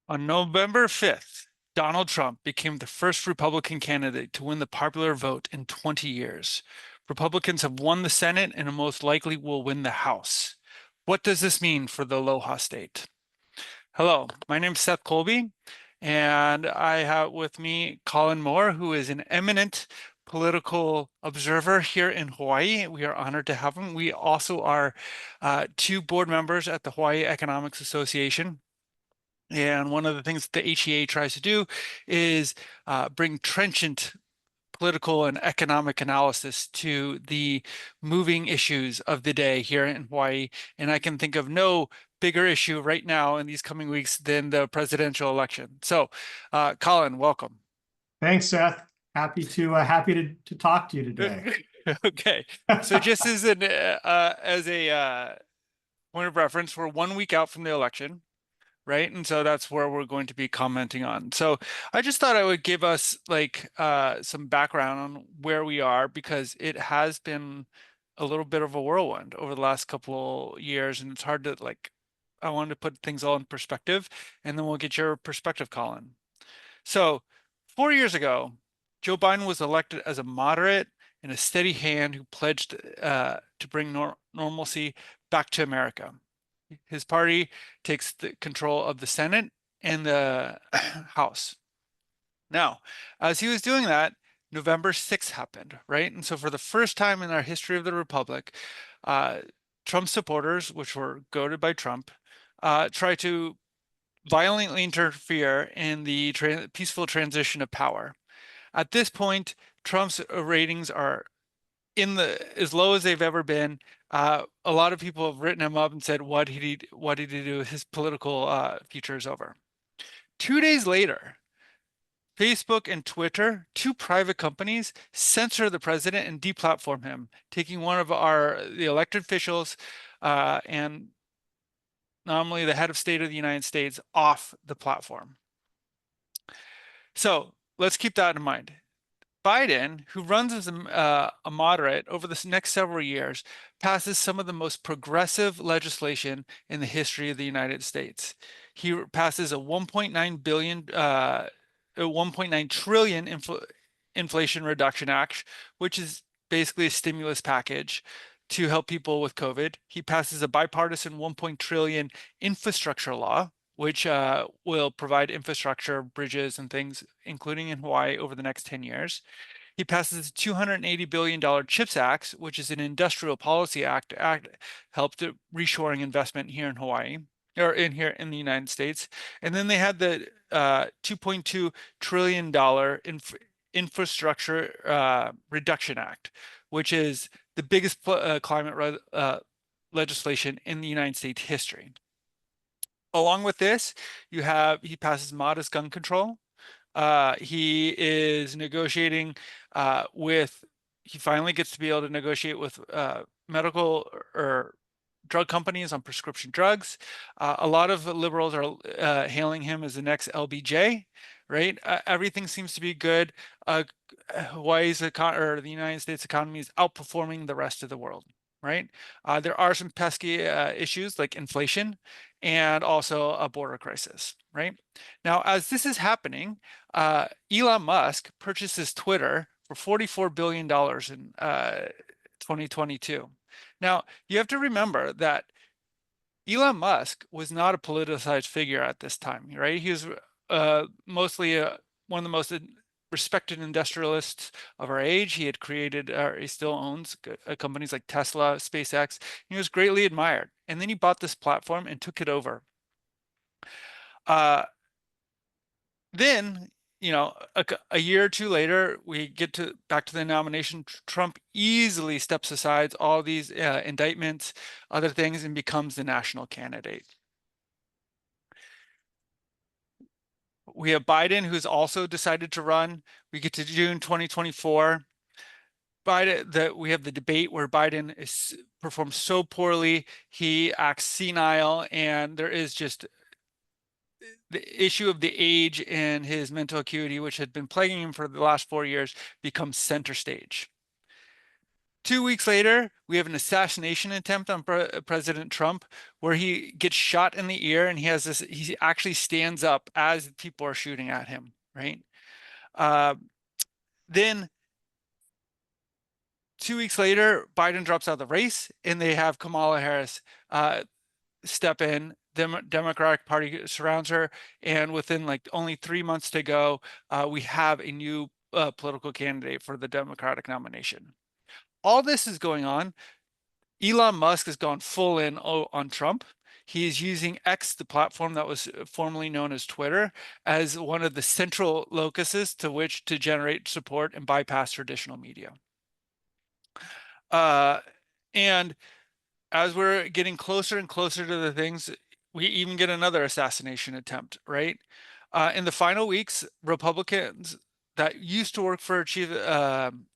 On November 5th, Donald Trump became the first Republican candidate to win the popular vote in 20 years. Republicans have won the Senate and most likely will win the House. What does this mean for the Aloha state? Hello, my name is Seth Colby, and I have with me Colin Moore, who is an eminent political observer here in Hawaii. We are honored to have him. We also are two board members at the Hawaii Economics Association. And one of the things that the HEA tries to do is bring trenchant political and economic analysis to the moving issues of the day here in Hawaii. And I can think of no bigger issue right now in these coming weeks than the presidential election. So, Colin, welcome. Thanks, Seth. Happy to talk to you today. Okay, so just as a point of reference, we're 1 week out from the election, right? And so that's where we're going to be commenting on. So I just thought I would give us like some background on where we are because it has been a little bit of a whirlwind over the last couple years, and it's hard to like. I wanted to put things all in perspective, and then we'll get your perspective, Colin. So 4 years ago, Joe Biden was elected as a moderate and a steady hand who pledged to bring normalcy back to America. His party takes the control of the Senate and the House. Now, as he was doing that, November 6th happened, right? And so for the first time in our history of the Republic, uh, Trump supporters, which were goaded by Trump, tried to violently interfere in the peaceful transition of power. At this point, Trump's ratings are in the as low as they've ever been. A lot of people have written him up and said, what did he do? His political future is over." 2 days later, Facebook and Twitter, two private companies, censor the president and deplatform him, taking one of the elected officials and nominally the head of state of the United States off the platform. So let's keep that in mind. Biden, who runs as a moderate over the next several years, passes some of the most progressive legislation in the history of the United States. He passes a 1.9 trillion Inflation Reduction Act, which is basically a stimulus package to help people with COVID. He passes a bipartisan 1 trillion infrastructure law, which will provide infrastructure, bridges, and things, including in Hawaii, over the next 10 years. He passes the $280 billion CHIPS Act, which is an industrial policy act helped reshoring investment here in Hawaii or in here in the United States. And then they had the $2.2 trillion infrastructure reduction act, which is the biggest climate legislation in the United States history. Along with this, he passes modest gun control. He is negotiating he finally gets to be able to negotiate with medical or drug companies on prescription drugs. A lot of liberals are hailing him as the next LBJ, right? Everything seems to be good. Or the United States economy is outperforming the rest of the world, right? There are some pesky issues like inflation and also a border crisis, right? Now, as this is happening, Elon Musk purchases Twitter for $44 billion in 2022. Now, you have to remember that Elon Musk was not a politicized figure at this time, right? He was mostly one of the most respected industrialists of our age. He had created, or he still owns companies like Tesla, SpaceX. He was greatly admired. And then he bought this platform and took it over. Uh, then, a year or two later, we get back to the nomination. Trump easily steps aside all these indictments, other things, and becomes the national candidate. We have Biden, who's also decided to run. We get to June 2024. We have the debate where Biden performs so poorly, he acts senile, and there is just the issue of the age and his mental acuity, which had been plaguing him for the last 4 years, becomes center stage. 2 weeks later, we have an assassination attempt on President Trump, where he gets shot in the ear, and he actually stands up as people are shooting at him, right? Uh, then 2 weeks later, Biden drops out of the race, and they have Kamala Harris step in. The Democratic Party surrounds her, and within like only 3 months to go, we have a new political candidate for the Democratic nomination. All this is going on. Elon Musk has gone full in on Trump. He is using X, the platform that was formerly known as Twitter, as one of the central locuses to which to generate support and bypass traditional media. And as we're getting closer and closer to the things, we even get another assassination attempt, right? In the final weeks, Republicans that used to work for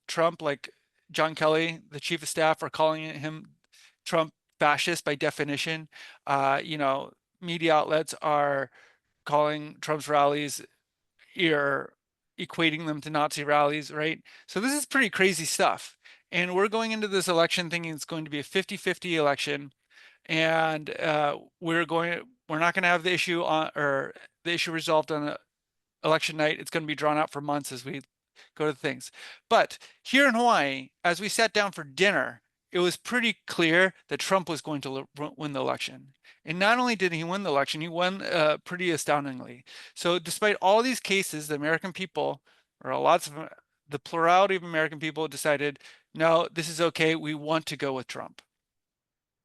Trump, like John Kelly, the chief of staff, are calling him Trump fascist by definition. Media outlets are calling Trump's rallies, you're equating them to Nazi rallies, right? So this is pretty crazy stuff. And we're going into this election thinking it's going to be a 50-50 election. And we're not going to have the issue resolved on election night. It's going to be drawn out for months as we go to things. But here in Hawaii, as we sat down for dinner, it was pretty clear that Trump was going to win the election. And not only did he win the election, he won pretty astoundingly. So despite all these cases, the American people, the plurality of American people decided, no, this is okay. We want to go with Trump.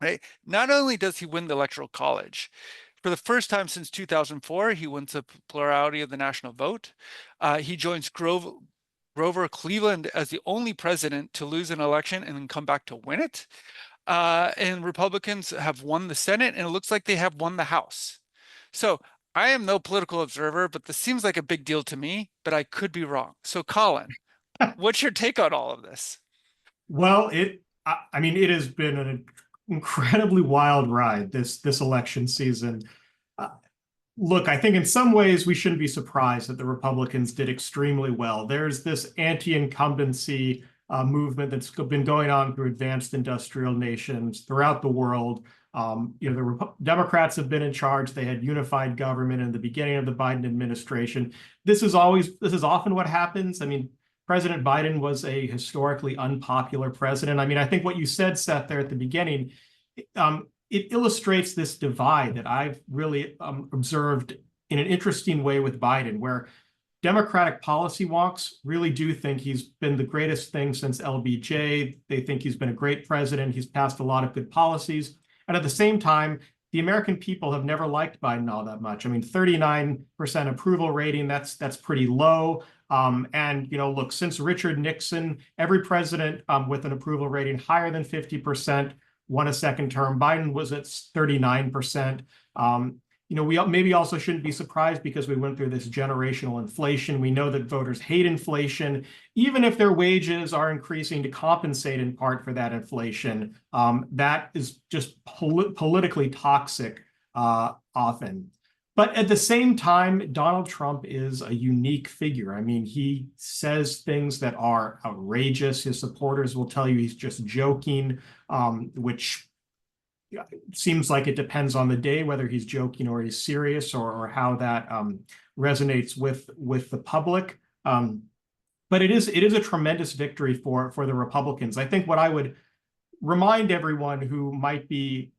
Right? Not only does he win the Electoral College, for the first time since 2004, he wins the plurality of the national vote. He joins Grover Cleveland as the only president to lose an election and then come back to win it. And Republicans have won the Senate, and it looks like they have won the House. So I am no political observer, but this seems like a big deal to me, but I could be wrong. So Colin, what's your take on all of this? Well, I mean, it has been an incredibly wild ride this election season. Uh, Look, I think in some ways we shouldn't be surprised that the Republicans did extremely well. There's this anti-incumbency movement that's been going on through advanced industrial nations throughout the world. The Democrats have been in charge. They had unified government in the beginning of the Biden administration. This is often what happens. I mean, President Biden was a historically unpopular president. I mean, I think what you said, Seth, there at the beginning, it illustrates this divide that I've really observed in an interesting way with Biden, where Democratic policy wonks really do think he's been the greatest thing since LBJ. They think he's been a great president. He's passed a lot of good policies. And at the same time, the American people have never liked Biden all that much. I mean, 39% approval rating, that's pretty low. Look, since Richard Nixon, every president with an approval rating higher than 50% won a second term. Biden was at 39%. We maybe also shouldn't be surprised because we went through this generational inflation. We know that voters hate inflation, even if their wages are increasing to compensate in part for that inflation. That is just politically toxic often. But at the same time, Donald Trump is a unique figure. I mean, he says things that are outrageous. His supporters will tell you he's just joking, which seems like it depends on the day, whether he's joking or he's serious, or how that resonates with the public. But it is a tremendous victory for the Republicans. I think what I would remind everyone who might be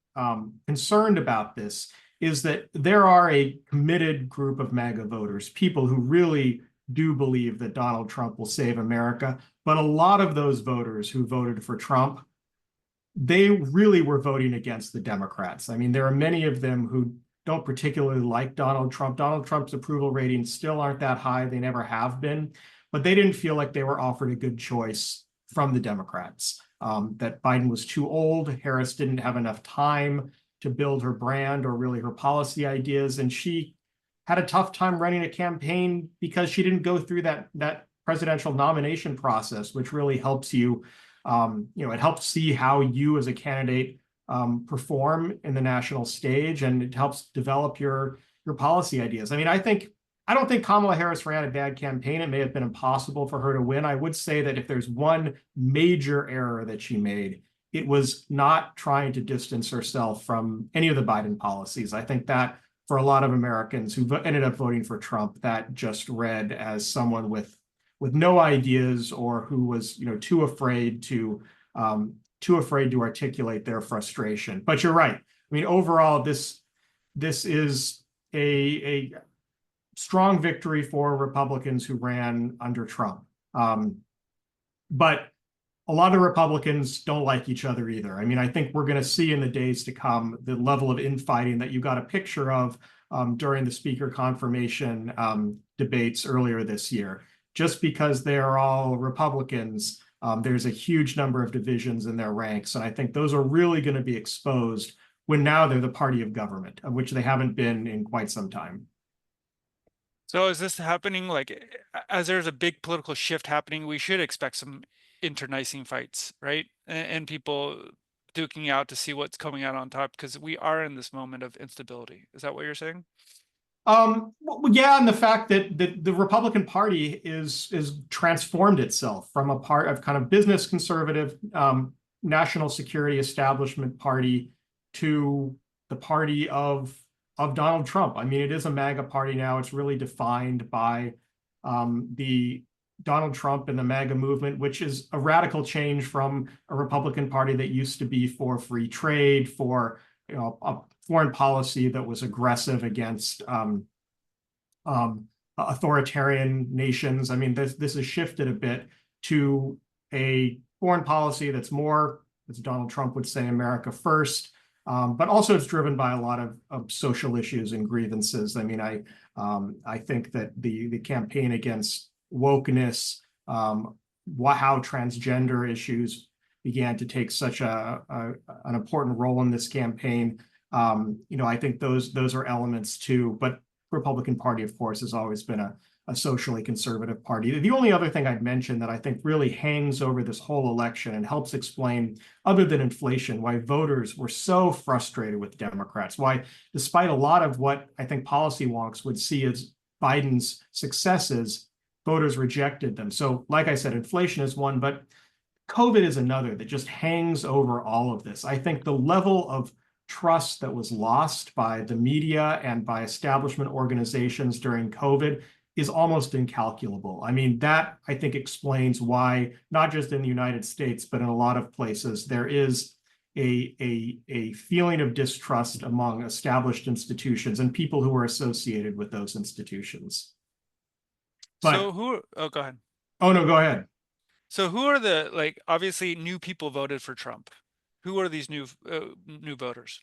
concerned about this is that there are a committed group of MAGA voters, people who really do believe that Donald Trump will save America. But a lot of those voters who voted for Trump, they really were voting against the Democrats. I mean, there are many of them who don't particularly like Donald Trump. Donald Trump's approval ratings still aren't that high. They never have been. But they didn't feel like they were offered a good choice from the Democrats, that Biden was too old. Harris didn't have enough time to build her brand or really her policy ideas. And she had a tough time running a campaign because she didn't go through that presidential nomination process, which really helps you. It helps see how you as a candidate perform in the national stage, and it helps develop your policy ideas. I mean, I think I don't think Kamala Harris ran a bad campaign. It may have been impossible for her to win. I would say that if there's one major error that she made, it was not trying to distance herself from any of the Biden policies. I think that for a lot of Americans who ended up voting for Trump, that just read as someone with no ideas or who was, too afraid to articulate their frustration. But you're right. I mean, overall, this is a strong victory for Republicans who ran under Trump. But a lot of Republicans don't like each other either. I mean, I think we're going to see in the days to come the level of infighting that you got a picture of during the speaker confirmation debates earlier this year. Just because they're all Republicans, there's a huge number of divisions in their ranks. And I think those are really going to be exposed when now they're the party of government, of which they haven't been in quite some time. So is this happening as there's a big political shift happening, we should expect some internecine fights, right? And people duking out to see what's coming out on top because we are in this moment of instability. Is that what you're saying? Well, yeah, and the fact that the Republican Party is transformed itself from a part of kind of business conservative national security establishment party to the party of Donald Trump. I mean, it is a MAGA party now. It's really defined by the Donald Trump and the MAGA movement, which is a radical change from a Republican Party that used to be for free trade, for a foreign policy that was aggressive against authoritarian nations. I mean, this has shifted a bit to a foreign policy that's more, as Donald Trump would say, America first. But also it's driven by a lot of social issues and grievances. I mean, I think that the campaign against wokeness, how transgender issues began to take such an important role in this campaign. I think those are elements too. But Republican Party, of course, has always been a socially conservative party. The only other thing I'd mention that I think really hangs over this whole election and helps explain, other than inflation, why voters were so frustrated with Democrats, why despite a lot of what I think policy wonks would see as Biden's successes, voters rejected them. So like I said, inflation is one, but COVID is another that just hangs over all of this. I think the level of trust that was lost by the media and by establishment organizations during COVID is almost incalculable. I mean, that I think explains why, not just in the United States, but in a lot of places, there is a feeling of distrust among established institutions and people who are associated with those institutions. So But, go ahead. oh no, go ahead. So who are obviously new people voted for Trump. Who are these new voters?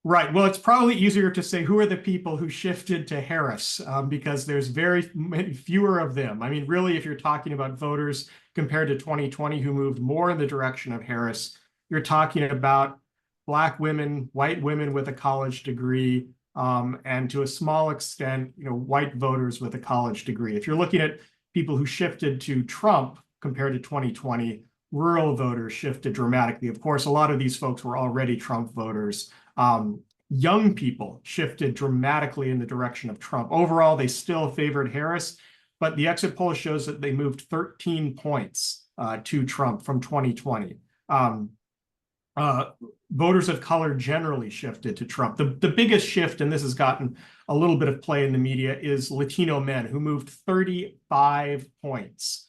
Right. Well, it's probably easier to say who are the people who shifted to Harris because there's very many fewer of them. I mean, really, if you're talking about voters compared to 2020 who moved more in the direction of Harris, you're talking about Black women, white women with a college degree, and to a small extent, white voters with a college degree. If you're looking at people who shifted to Trump compared to 2020, rural voters shifted dramatically. Of course, a lot of these folks were already Trump voters. Young people shifted dramatically in the direction of Trump. Overall, they still favored Harris, but the exit poll shows that they moved 13 points to Trump from 2020. Voters of color generally shifted to Trump. The biggest shift, and this has gotten a little bit of play in the media, is Latino men who moved 35 points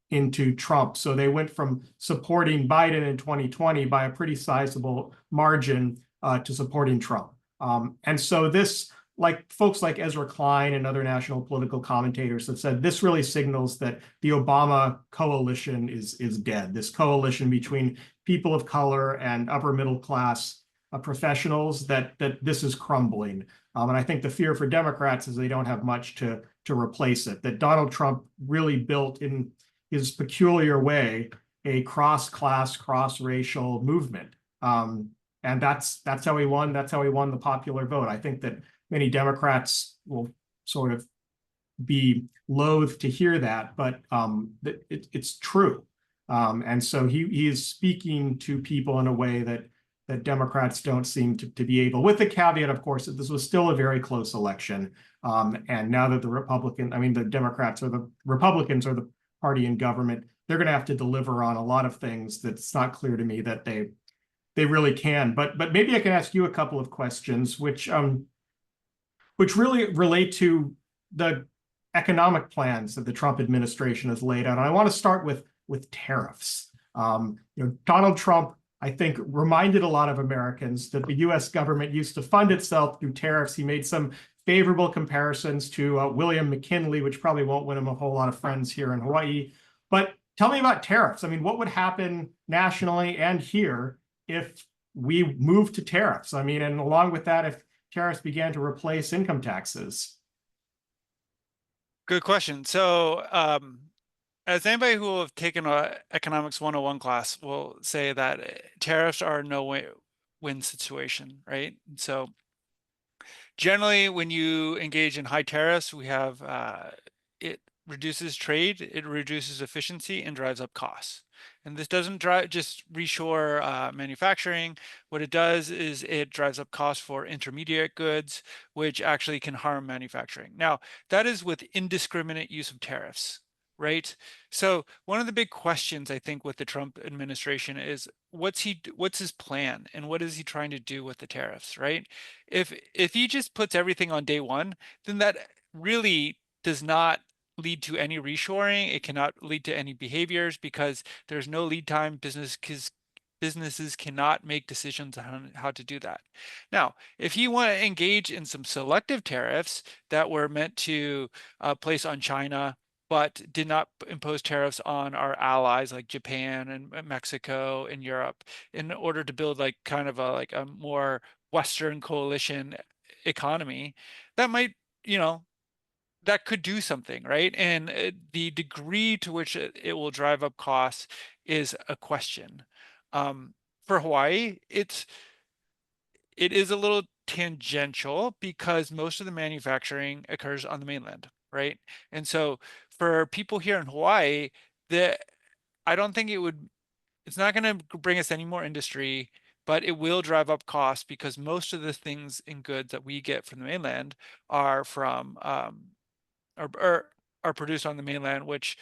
into Trump. So they went from supporting Biden in 2020 by a pretty sizable margin to supporting Trump. And so this, like folks like Ezra Klein and other national political commentators have said, this really signals that the Obama coalition is dead. This coalition between people of color and upper middle class professionals, that this is crumbling. And I think the fear for Democrats is they don't have much to replace it, that Donald Trump really built in his peculiar way a cross-class, cross-racial movement. And that's how he won. That's how he won the popular vote. I think that many Democrats will sort of be loath to hear that, but it's true. And so he is speaking to people in a way that that Democrats don't seem to be able, with the caveat, of course, that this was still a very close election. And now that the Democrats or the Republicans are the party in government, they're going to have to deliver on a lot of things that's not clear to me that they really can. But maybe I can ask you a couple of questions, which really relate to the economic plans that the Trump administration has laid out. And I want to start with tariffs. Donald Trump, I think, reminded a lot of Americans that the U.S. government used to fund itself through tariffs. He made some favorable comparisons to William McKinley, which probably won't win him a whole lot of friends here in Hawaii. But tell me about tariffs. I mean, what would happen nationally and here if we move to tariffs? I mean, and along with that, if tariffs began to replace income taxes? Good question. So, as anybody who will have taken a economics 101 class will say that tariffs are a no-win situation, right? So generally, when you engage in high tariffs, we have it reduces trade, it reduces efficiency, and drives up costs. And this doesn't just reshore manufacturing. What it does is it drives up costs for intermediate goods, which actually can harm manufacturing. Now, that is with indiscriminate use of tariffs, right? So one of the big questions I think with the Trump administration is what's his plan and what is he trying to do with the tariffs, right? If he just puts everything on day one, then that really does not lead to any reshoring. It cannot lead to any behaviors because there's no lead time. Businesses cannot make decisions on how to do that. Now, if you want to engage in some selective tariffs that were meant to place on China, but did not impose tariffs on our allies like Japan and Mexico and Europe in order to build like kind of a more Western coalition economy, that might, you know, that could do something, right? And the degree to which it will drive up costs is a question. For Hawaii, it is a little tangential because most of the manufacturing occurs on the mainland, right? And so for people here in Hawaii, the I don't think it's not going to bring us any more industry, but it will drive up costs because most of the things and goods that we get from the mainland are from are produced on the mainland, which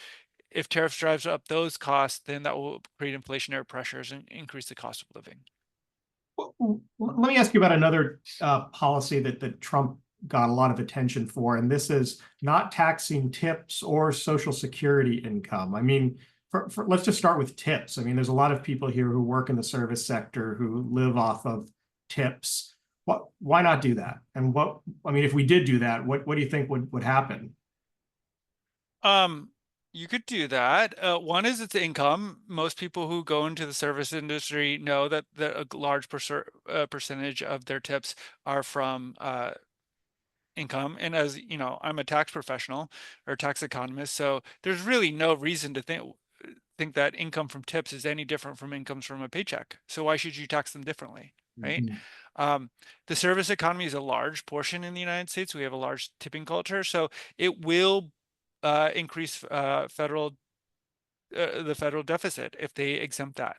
if tariffs drives up those costs, then that will create inflationary pressures and increase the cost of living. Let me ask you about another policy that Trump got a lot of attention for, and this is not taxing tips or Social Security income. I mean, let's just start with tips. I mean, there's a lot of people here who work in the service sector who live off of tips. Why not do that? And if we did do that, what do you think would happen? You could do that. One is its income. Most people who go into the service industry know that a large percentage of their tips are from income. And as you know, I'm a tax professional or tax economist, so there's really no reason to think that income from tips is any different from incomes from a paycheck. So why should you tax them differently, right? Mhm. The service economy is a large portion in the United States. We have a large tipping culture, so it will increase the federal deficit if they exempt that,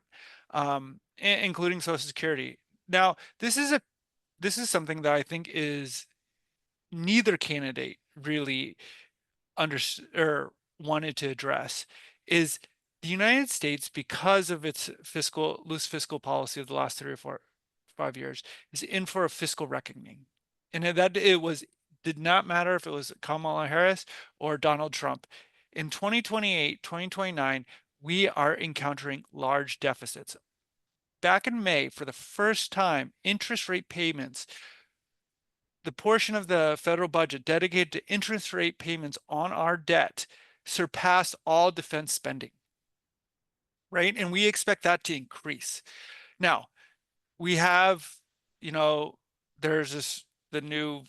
including Social Security. Now, this is something that I think is neither candidate really under or wanted to address is the United States, because of its loose fiscal policy of the last 3 or 5 years, is in for a fiscal reckoning. And that it was did not matter if it was Kamala Harris or Donald Trump. In 2028, 2029, we are encountering large deficits. Back in May, for the first time, interest rate payments, the portion of the federal budget dedicated to interest rate payments on our debt surpassed all defense spending, right? And we expect that to increase. Now, we have, you know, there's the new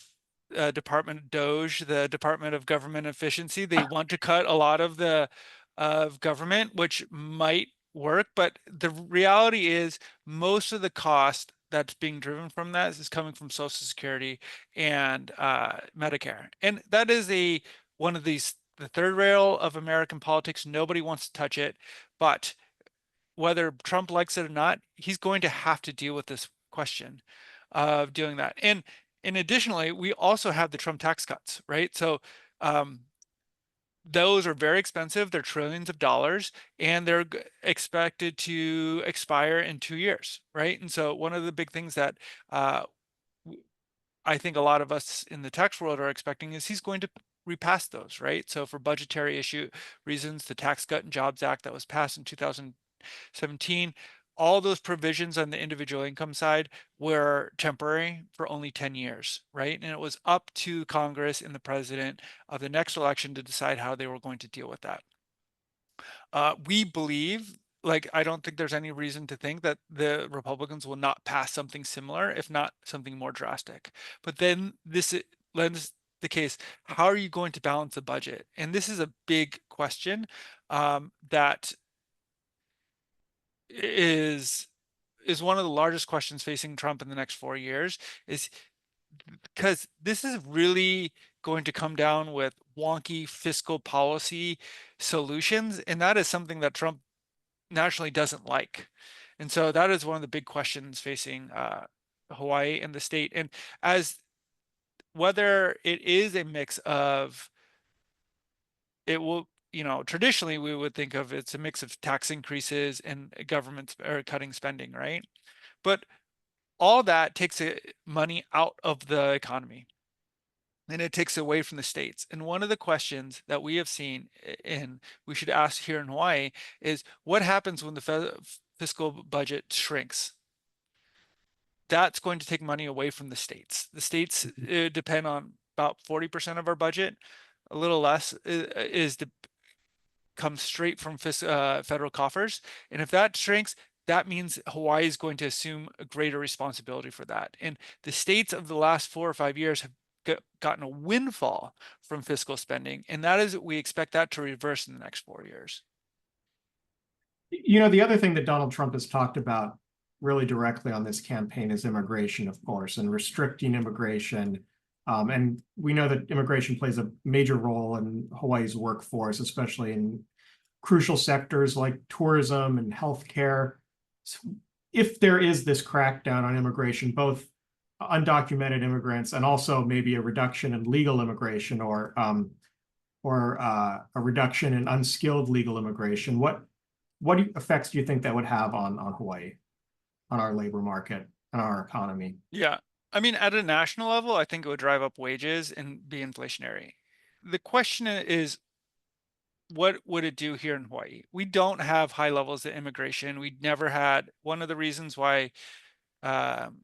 department of Doge, the Department of Government Efficiency. They want to cut a lot of government, which might work, but the reality is most of the cost that's being driven from that is coming from Social Security and Medicare, and that is one of the third rail of American politics. Nobody wants to touch it, but whether Trump likes it or not, he's going to have to deal with this question of doing that. And additionally, we also have the Trump tax cuts, right? So um, those are very expensive. They're trillions of dollars, and they're expected to expire in 2 years, right? And so one of the big things that uh, I think a lot of us in the tax world are expecting is he's going to repass those, right? So for budgetary issue reasons, the Tax Cut and Jobs Act that was passed in 2017, all those provisions on the individual income side were temporary for only 10 years, right? And it was up to Congress and the president of the next election to decide how they were going to deal with that. We believe, like, I don't think there's any reason to think that the Republicans will not pass something similar, if not something more drastic. But then lends the case, how are you going to balance the budget? And this is a big question that is is one of the largest questions facing Trump in the next 4 years, is because this is really going to come down with wonky fiscal policy solutions, and that is something that Trump nationally doesn't like. And so that is one of the big questions facing Hawaii and the state. And as whether it is a mix of, it will, traditionally we would think of it's a mix of tax increases and government or cutting spending, right? But all that takes money out of the economy, and it takes away from the states. And one of the questions that we have seen, and we should ask here in Hawaii, is what happens when the fiscal budget shrinks? That's going to take money away from the states. The states depend on about 40% of our budget. A little less comes straight from federal coffers. And if that shrinks, that means Hawaii is going to assume a greater responsibility for that. And the states of the last 4 or 5 years have gotten a windfall from fiscal spending, and we expect that to reverse in the next 4 years. The other thing that Donald Trump has talked about really directly on this campaign is immigration, of course, and restricting immigration. And we know that immigration plays a major role in Hawaii's workforce, especially in crucial sectors like tourism and healthcare. So if there is this crackdown on immigration, both undocumented immigrants and also maybe a reduction in legal immigration or a reduction in unskilled legal immigration, what effects do you think that would have on Hawaii, on our labor market, and our economy? Yeah. I mean, at a national level, I think it would drive up wages and be inflationary. The question is, what would it do here in Hawaii? We don't have high levels of immigration. We never had. One of the reasons why, um,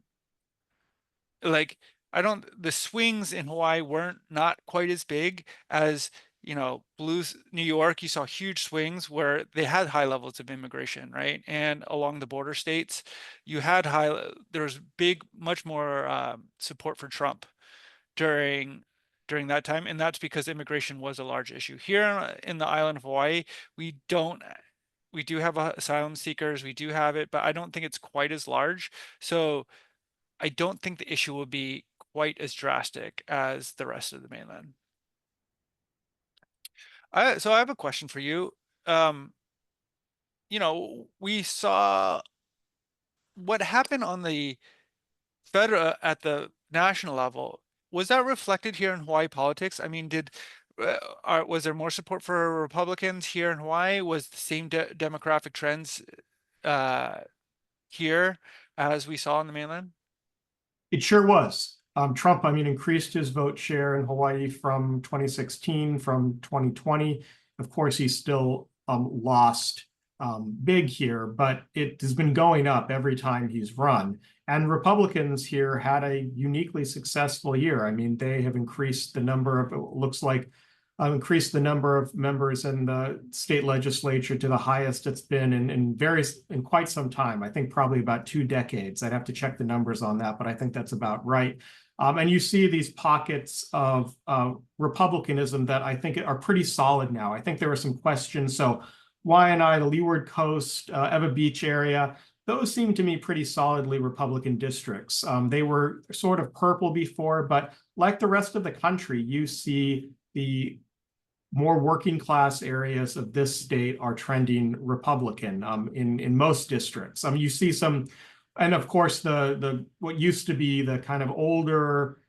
like, the swings in Hawaii weren't not quite as big as, New York. You saw huge swings where they had high levels of immigration, right? And along the border states, you had there was much more support for Trump during that time, and that's because immigration was a large issue. Here in the island of Hawaii, we don't. We do have asylum seekers, we do have it, but I don't think it's quite as large. So I don't think the issue will be quite as drastic as the rest of the mainland. So I have a question for you. Um, we saw what happened on the federal at the national level. Was that reflected here in Hawaii politics? I mean, was there more support for Republicans here in Hawaii? Was the same demographic trends uh, here as we saw in the mainland? It sure was. Trump, increased his vote share in Hawaii from 2016, from 2020. Of course, he still lost big here, but it has been going up every time he's run. And Republicans here had a uniquely successful year. I mean, they have increased the number of, it looks like, increased the number of members in the state legislature to the highest it's been in quite some time. I think probably about 2 decades. I'd have to check the numbers on that, but I think that's about right. And you see these pockets of republicanism that I think are pretty solid now. I think there were some questions. So Waianae, the Leeward Coast, Ewa Beach area, those seem to me pretty solidly Republican districts. They were sort of purple before, but like the rest of the country, you see the more working class areas of this state are trending Republican in most districts. You see some, and of course the what used to be the kind of older,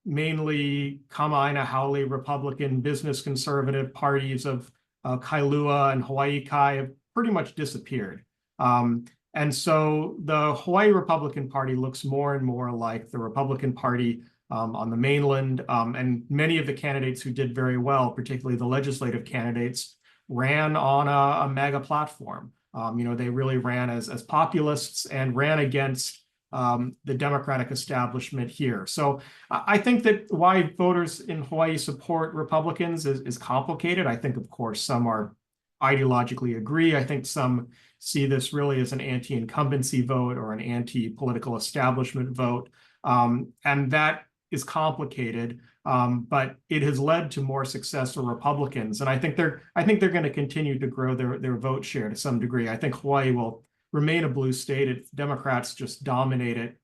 mainly Kamaina Republican business conservative parties of Kailua and Hawai'i Kai have pretty much disappeared. And so the Hawaii Republican Party looks more and more like the Republican Party on the mainland. And many of the candidates who did very well, particularly the legislative candidates, ran on a mega platform. They really ran as populists and ran against the Democratic establishment here. So I think that why voters in Hawaii support Republicans is complicated. I think, of course, some are ideologically agree. I think some see this really as an anti-incumbency vote or an anti-political establishment vote. And that is complicated, but it has led to more success for Republicans. And I think they're going to continue to grow their vote share to some degree. I think Hawaii will remain a blue state if Democrats just dominate it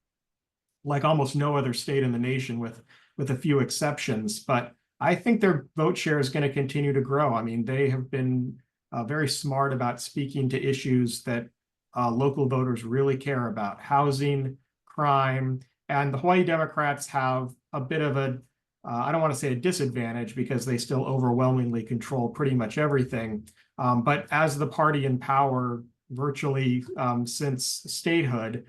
like almost no other state in the nation with a few exceptions. But I think their vote share is going to continue to grow. I mean, they have been very smart about speaking to issues that local voters really care about: housing, crime. And the Hawaii Democrats have a bit of a, I don't want to say a disadvantage because they still overwhelmingly control pretty much everything. But as the party in power virtually since statehood,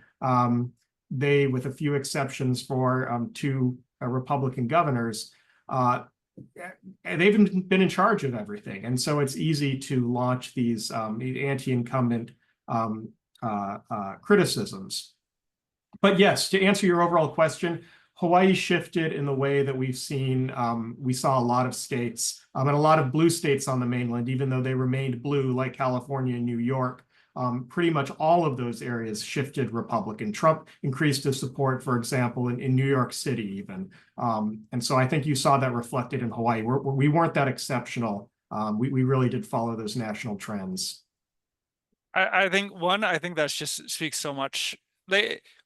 they, with a few exceptions for two Republican governors, they've been in charge of everything. And so it's easy to launch these anti-incumbent criticisms. But yes, to answer your overall question, Hawaii shifted in the way that we've seen. We saw a lot of states and a lot of blue states on the mainland, even though they remained blue, like California and New York. Pretty much all of those areas shifted Republican. Trump increased his support, for example, in New York City even. And so I think you saw that reflected in Hawaii. We weren't that exceptional. We really did follow those national trends. I think that just speaks so much.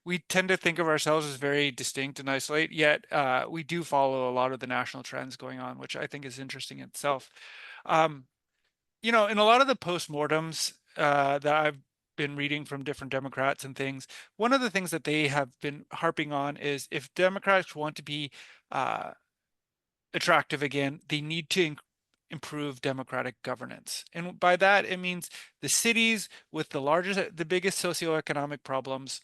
We tend to think of ourselves as very distinct and isolate, yet we do follow a lot of the national trends going on, which I think is interesting in itself. In a lot of the postmortems that I've been reading from different Democrats and things, one of the things that they have been harping on is if Democrats want to be attractive again, they need to improve democratic governance. And by that, it means the cities with the biggest socioeconomic problems,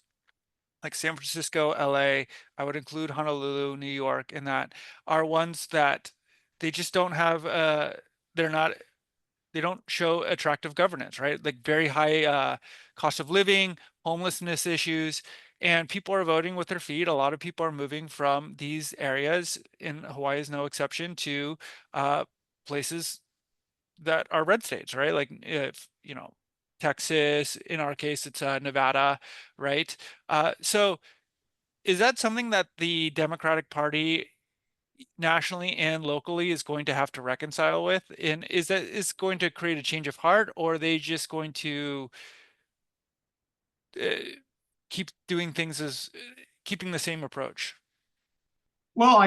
like San Francisco, LA, I would include Honolulu, New York, in that, are ones that they just don't have, they don't show attractive governance, right? Like very high cost of living, homelessness issues, and people are voting with their feet. A lot of people are moving from these areas, and Hawaii is no exception, to places that are red states, right? Like if, Texas, in our case, it's Nevada, right? So is that something that the Democratic Party nationally and locally is going to have to reconcile with? And is going to create a change of heart, or are they just going to keep doing things as keeping the same approach? Well,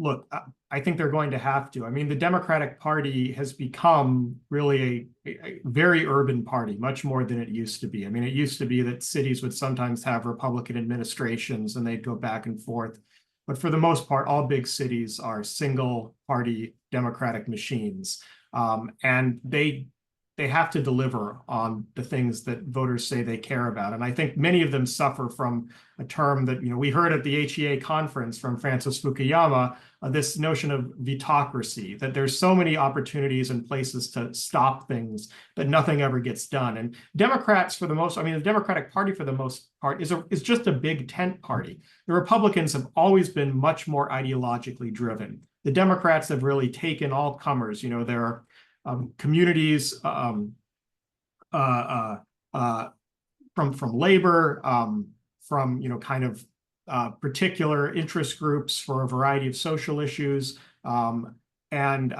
look, I think they're going to have to. I mean, the Democratic Party has become really a very urban party, much more than it used to be. I mean, it used to be that cities would sometimes have Republican administrations and they'd go back and forth. But for the most part, all big cities are single party Democratic machines. And they have to deliver on the things that voters say they care about. And I think many of them suffer from a term that we heard at the HEA conference from Francis Fukuyama, this notion of vetocracy, that there's so many opportunities and places to stop things, but nothing ever gets done. And Democrats, the Democratic Party for the most part is just a big tent party. The Republicans have always been much more ideologically driven. The Democrats have really taken all comers. There are communities from labor, from kind of particular interest groups for a variety of social issues, and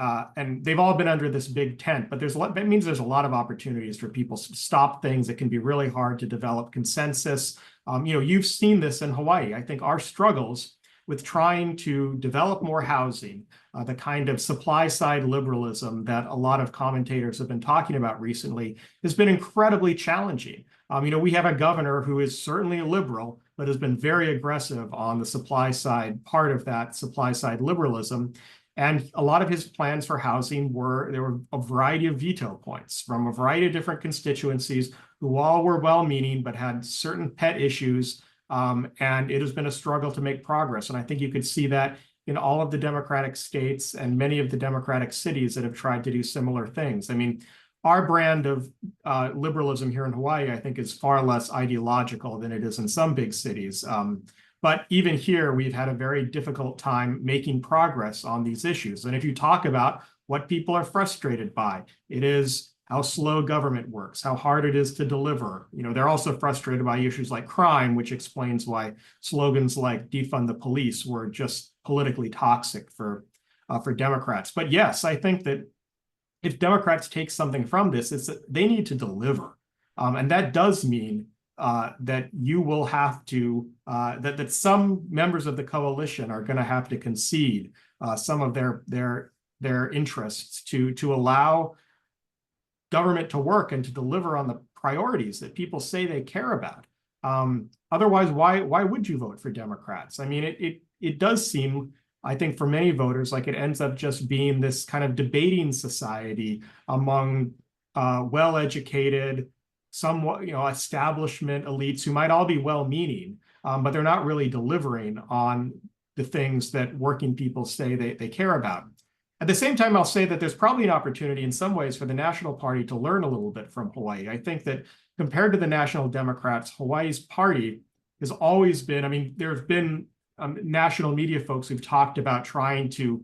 they've all been under this big tent. But that means there's a lot of opportunities for people to stop things. It can be really hard to develop consensus. You've seen this in Hawaii. I think our struggles with trying to develop more housing, the kind of supply side liberalism that a lot of commentators have been talking about recently has been incredibly challenging. We have a governor who is certainly a liberal, but has been very aggressive on the supply side part of that supply side liberalism. And a lot of his plans for housing there were a variety of veto points from a variety of different constituencies who all were well-meaning but had certain pet issues. And it has been a struggle to make progress. And I think you could see that in all of the Democratic states and many of the Democratic cities that have tried to do similar things. I mean, our brand of liberalism here in Hawaii, I think, is far less ideological than it is in some big cities. But even here, we've had a very difficult time making progress on these issues. And if you talk about what people are frustrated by, it is how slow government works, how hard it is to deliver. They're also frustrated by issues like crime, which explains why slogans like defund the police were just politically toxic for Democrats. But yes, I think that if Democrats take something from this, it's that they need to deliver. And that does mean that you will have to, that some members of the coalition are going to have to concede some of their interests to allow government to work and to deliver on the priorities that people say they care about. Otherwise, why would you vote for Democrats? I mean, it does seem, I think, for many voters, like it ends up just being this kind of debating society among well-educated, somewhat, establishment elites who might all be well-meaning, but they're not really delivering on the things that working people say they care about. At the same time, I'll say that there's probably an opportunity in some ways for the National Party to learn a little bit from Hawaii. I think that compared to the National Democrats, Hawaii's party has always been, I mean, there have been national media folks who've talked about trying to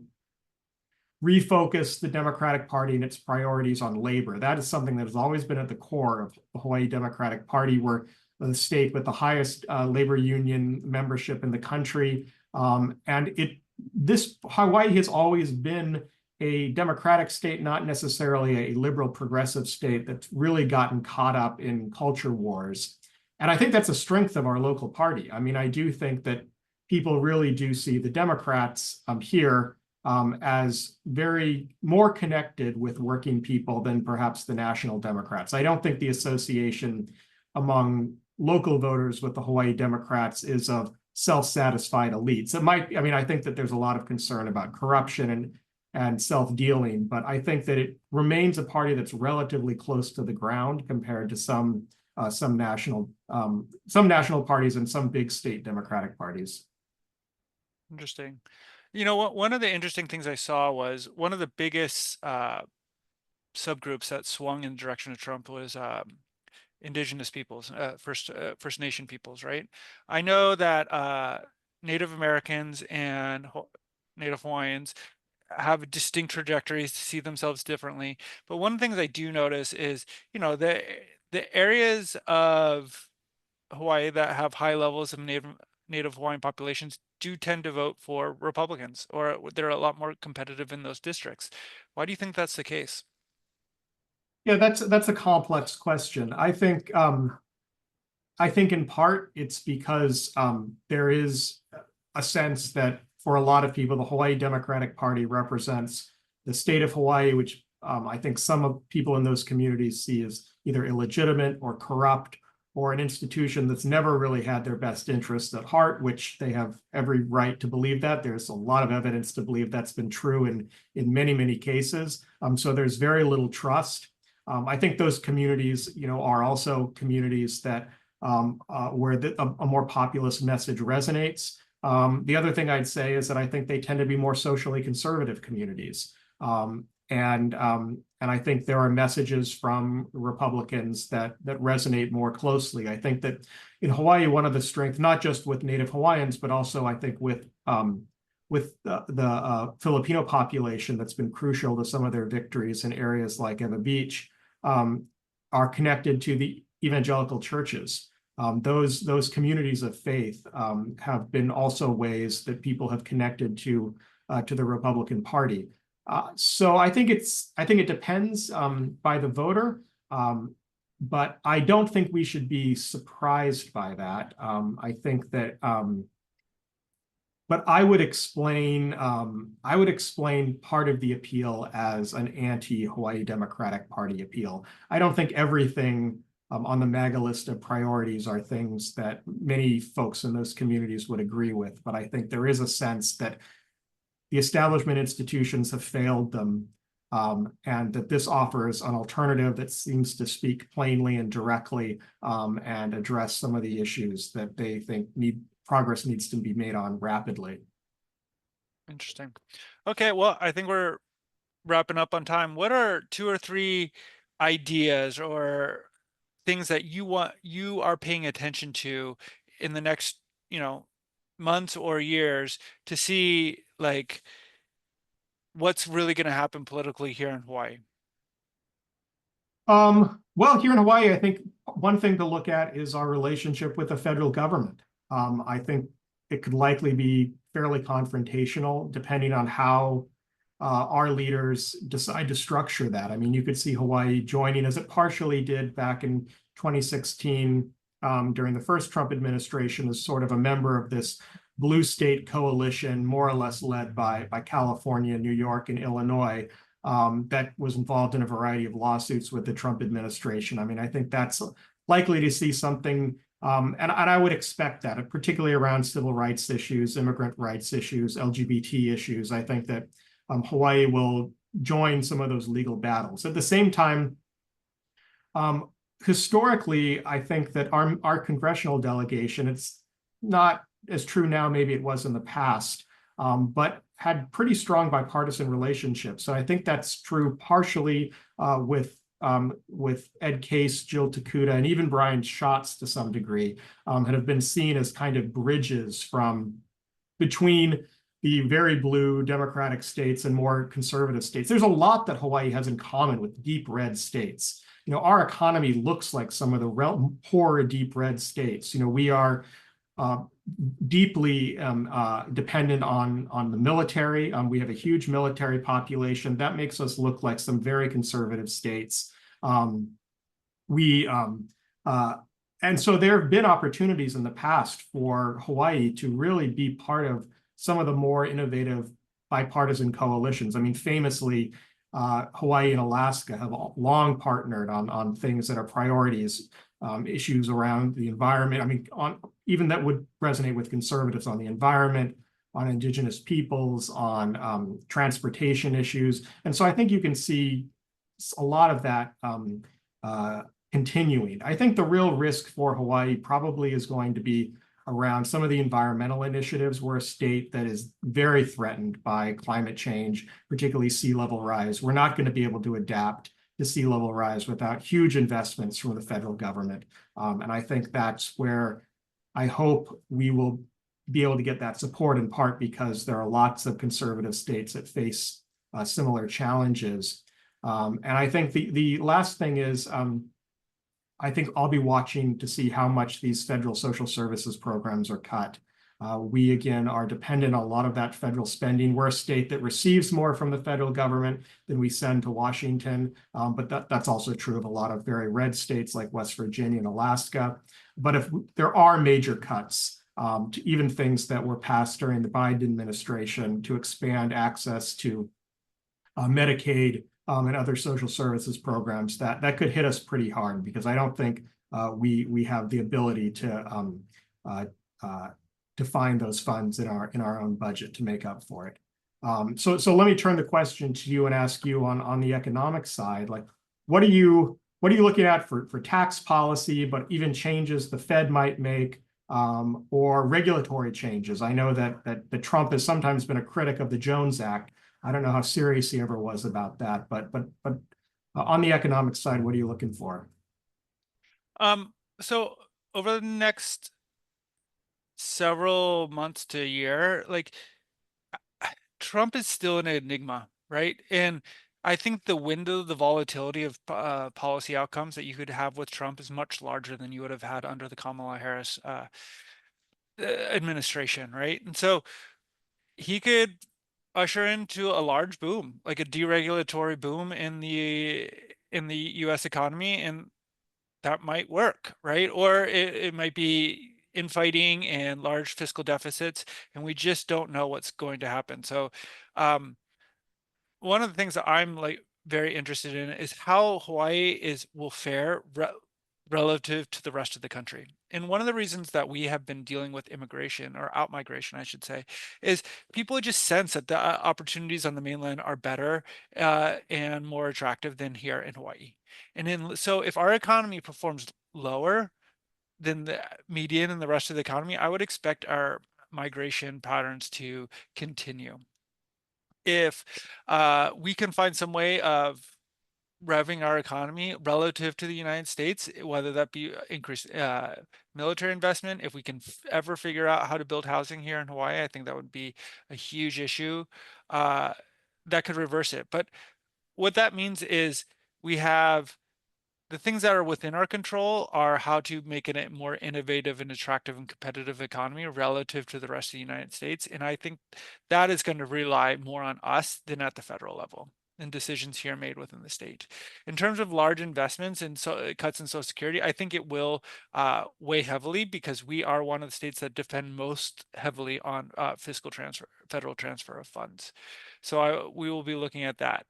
refocus the Democratic Party and its priorities on labor. That is something that has always been at the core of the Hawaii Democratic Party. We're the state with the highest labor union membership in the country. Hawaii has always been a democratic state, not necessarily a liberal progressive state that's really gotten caught up in culture wars. And I think that's a strength of our local party. I mean, I do think that people really do see the Democrats here as very more connected with working people than perhaps the National Democrats. I don't think the association among local voters with the Hawaii Democrats is of self-satisfied elites. It might, I mean, I think that there's a lot of concern about corruption and self-dealing, but I think that it remains a party that's relatively close to the ground compared to some national parties and some big state Democratic parties. Interesting. One of the interesting things I saw was one of the biggest subgroups that swung in the direction of Trump was indigenous peoples, First Nation peoples, right? I know that Native Americans and Native Hawaiians have distinct trajectories to see themselves differently. But one of the things I do notice is, the areas of Hawaii that have high levels of Native Hawaiian populations do tend to vote for Republicans, or they're a lot more competitive in those districts. Why do you think that's the case? Yeah, that's a complex question. I think in part it's because there is a sense that for a lot of people, the Hawaii Democratic Party represents the state of Hawaii, which I think some of people in those communities see as either illegitimate or corrupt, or an institution that's never really had their best interests at heart, which they have every right to believe that. There's a lot of evidence to believe that's been true in many, many cases. So there's very little trust. I think those communities, are also communities that where a more populist message resonates. The other thing I'd say is that I think they tend to be more socially conservative communities. And I think there are messages from Republicans that resonate more closely. I think that in Hawaii, one of the strengths, not just with Native Hawaiians, but also I think with the Filipino population that's been crucial to some of their victories in areas like Eva Beach, are connected to the evangelical churches. Those communities of faith have been also ways that people have connected to the Republican Party. So I think it depends by the voter, but I don't think we should be surprised by that. I think that but I would explain part of the appeal as an anti-Hawaii Democratic Party appeal. I don't think everything on the MAGA list of priorities are things that many folks in those communities would agree with, but I think there is a sense that the establishment institutions have failed them, and that this offers an alternative that seems to speak plainly and directly, and address some of the issues that they think progress needs to be made on rapidly. Interesting. Okay, well, I think we're wrapping up on time. What are two or three ideas or things that you are paying attention to in the next, months or years to see like what's really going to happen politically here in Hawaii? Well, here in Hawaii, I think one thing to look at is our relationship with the federal government. I think it could likely be fairly confrontational depending on how our leaders decide to structure that. I mean, you could see Hawaii joining, as it partially did back in 2016 during the first Trump administration, as sort of a member of this blue state coalition, more or less led by California, New York, and Illinois, that was involved in a variety of lawsuits with the Trump administration. I mean, I think that's likely to see something, and I would expect that, particularly around civil rights issues, immigrant rights issues, LGBT issues. I think that Hawaii will join some of those legal battles. At the same time, historically, I think that our congressional delegation, it's not as true now, maybe it was in the past, but had pretty strong bipartisan relationships. So I think that's true partially with Ed Case, Jill Takuda, and even Brian Schatz to some degree, that have been seen as kind of bridges from between the very blue Democratic states and more conservative states. There's a lot that Hawaii has in common with deep red states. Our economy looks like some of the poor deep red states. We are deeply dependent on the military. We have a huge military population. That makes us look like some very conservative states. We And so there have been opportunities in the past for Hawaii to really be part of some of the more innovative bipartisan coalitions. I mean, famously, Hawaii and Alaska have long partnered on things that are priorities, issues around the environment. I mean, even that would resonate with conservatives on the environment, on indigenous peoples, on transportation issues. And so I think you can see a lot of that continuing. I think the real risk for Hawaii probably is going to be around some of the environmental initiatives. We're a state that is very threatened by climate change, particularly sea level rise. We're not going to be able to adapt to sea level rise without huge investments from the federal government. And I think that's where I hope we will be able to get that support, in part because there are lots of conservative states that face similar challenges. And I think the last thing is, I think I'll be watching to see how much these federal social services programs are cut. We, again, are dependent on a lot of that federal spending. We're a state that receives more from the federal government than we send to Washington, but that's also true of a lot of very red states like West Virginia and Alaska. But if there are major cuts, to even things that were passed during the Biden administration to expand access to Medicaid, and other social services programs, that could hit us pretty hard, because I don't think we have the ability to find those funds in our own budget to make up for it. So let me turn the question to you and ask you on the economic side, like what are you looking at for tax policy, but even changes the Fed might make, or regulatory changes? I know that Trump has sometimes been a critic of the Jones Act. I don't know how serious he ever was about that, but on the economic side, what are you looking for? So over the next several months to a year, like Trump is still an enigma, right? And I think the window, the volatility of policy outcomes that you could have with Trump is much larger than you would have had under the Kamala Harris administration, right? And so he could usher into a large boom, like a deregulatory boom in the US economy, and that might work, right? Or it might be infighting and large fiscal deficits, and we just don't know what's going to happen. So, um, one of the things that I'm like very interested in is how Hawaii will fare relative to the rest of the country. And one of the reasons that we have been dealing with immigration, or out migration, I should say, is people just sense that the opportunities on the mainland are better and more attractive than here in Hawaii. So if our economy performs lower than the median and the rest of the economy, I would expect our migration patterns to continue. If we can find some way of revving our economy relative to the United States, whether that be increased military investment, if we can ever figure out how to build housing here in Hawaii, I think that would be a huge issue uh, that could reverse it. But what that means is we have the things that are within our control are how to make it a more innovative and attractive and competitive economy relative to the rest of the United States. And I think that is going to rely more on us than at the federal level and decisions here made within the state. In terms of large investments and cuts in Social Security, I think it will weigh heavily because we are one of the states that depend most heavily on fiscal transfer, federal transfer of funds. So we will be looking at that.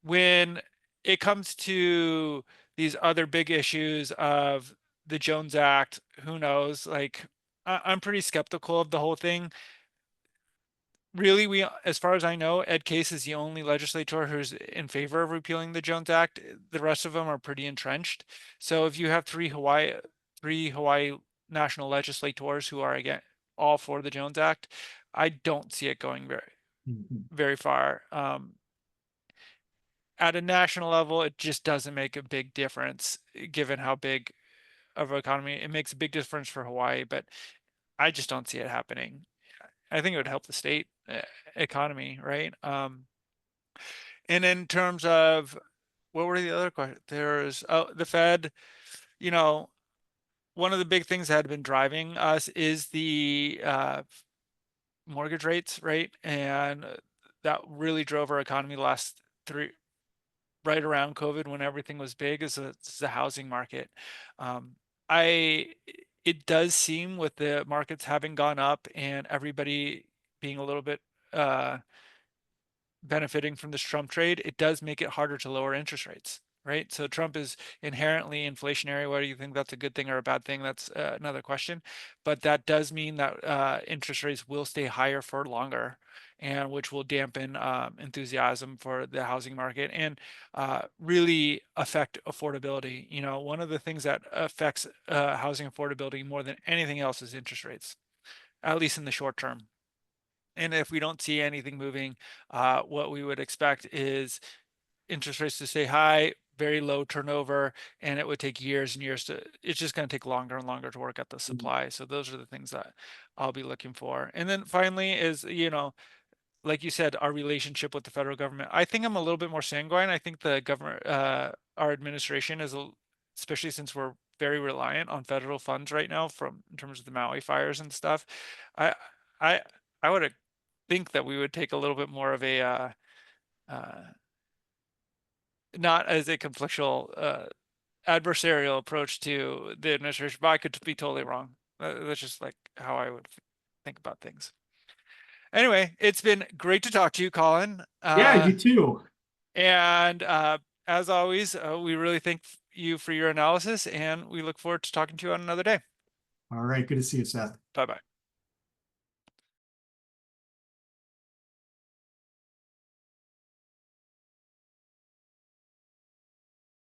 When it comes to these other big issues of the Jones Act, who knows? Like, I'm pretty skeptical of the whole thing. Really, as far as I know, Ed Case is the only legislator who's in favor of repealing the Jones Act. The rest of them are pretty entrenched. So if you have three Hawaii national legislators who are again all for the Jones Act, I don't see it going very far. At a national level, it just doesn't make a big difference given how big of an economy. It makes a big difference for Hawaii, but I just don't see it happening. I think it would help the state economy, right? And in terms of what were the other questions? There's the Fed, you know, one of the big things that had been driving us is the mortgage rates, right? And that really drove our economy the last three, right around COVID when everything was big is the housing market. Um, I it does seem with the markets having gone up and everybody being a little bit uh, benefiting from this Trump trade, it does make it harder to lower interest rates, right? So Trump is inherently inflationary. Whether you think that's a good thing or a bad thing, that's another question. But that does mean that interest rates will stay higher for longer, and which will dampen enthusiasm for the housing market and really affect affordability. You know, one of the things that affects housing affordability more than anything else is interest rates, at least in the short term. And if we don't see anything moving, what we would expect is interest rates to stay high, very low turnover, and it would take years and years it's just going to take longer and longer to work out the supply. So those are the things that I'll be looking for. And then finally is, like you said, our relationship with the federal government. I think I'm a little bit more sanguine. I think the government, our administration especially since we're very reliant on federal funds right now from in terms of the Maui fires and stuff. I, I, I would think that we would take a little bit more of a uh, not as a conflictual adversarial approach to the administration, but I could be totally wrong. That's just like how I would think about things. Anyway, it's been great to talk to you, Colin. Yeah, you too. And as always, we really thank you for your analysis, and we look forward to talking to you on another day. All right, good to see you, Seth. Bye bye.